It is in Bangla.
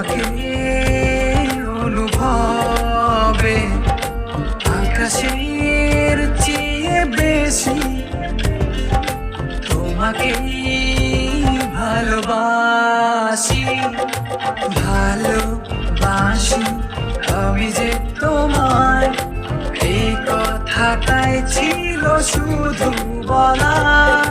তোমাকে অনুভবে আকাশের চেয়ে বেশি তোমাকে ভালোবাসি ভালোবাসি আমি যে তোমায় এই কথাটাই ছিল শুধু বলার